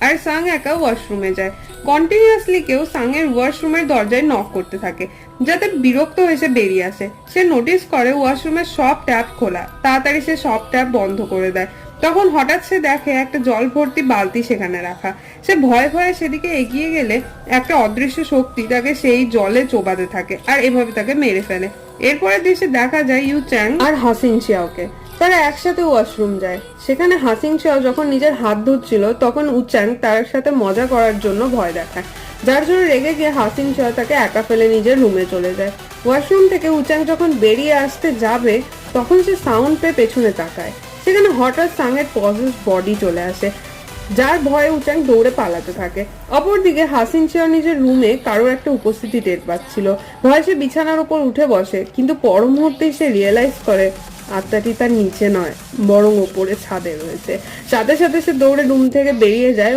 আর সাং একা ওয়াশরুমে যায়। কন্টিনিউয়াসলি কেউ সাংয়ের ওয়াশরুমের দরজায় নক করতে থাকে, যাতে বিরক্ত হয়ে সে বেরিয়ে আসে। সে নোটিস করে ওয়াশরুমের সব ট্যাপ খোলা, তাড়াতাড়ি সে সব ট্যাপ বন্ধ করে দেয়। তখন হঠাৎ সে দেখে একটা জল ভর্তি বালতি সেখানে রাখা। সে ভয়ে ভয়ে সেদিকে এগিয়ে গেলে একটা অদৃশ্য শক্তি তাকে সেই জলে চোবাতে থাকে আর এভাবে তাকে মেরে ফেলে। এরপরের দৃশ্যে দেখা যায় ইউ চ্যাং আর হাসিং শিয়াওকে। তারা একসাথে ওয়াশরুম যায়। সেখানে হাসিং শিয়াও যখন নিজের হাত ধুচ্ছিল তখন উচ্যাং তার সাথে মজা করার জন্য ভয় দেখায়, যার জন্য রেগে গিয়ে হাসিং শিয়াও তাকে একা ফেলে নিজের রুমে চলে যায়। ওয়াশরুম থেকে উচ্যাং যখন বেরিয়ে আসতে যাবে তখন সে সাউন্ড পেয়ে পেছনে তাকায়। সেখানে হঠাৎ সাংয়ের পজেস বডি চলে আসে, যার ভয়ে উচ্যাং দৌড়ে পালাতে থাকে। অপরদিকে হাসিং শিয়াও নিজের রুমে কারোর একটা উপস্থিতি টের পাচ্ছিল। ভয়ে সে বিছানার উপর উঠে বসে, কিন্তু পর মুহূর্তেই সে রিয়েলাইজ করে আত্মাটি তার নিচে নয় বরং ওপরে ছাদে রয়েছে। সাথে সাথে সে দৌড়ে রুম থেকে বেরিয়ে যায়।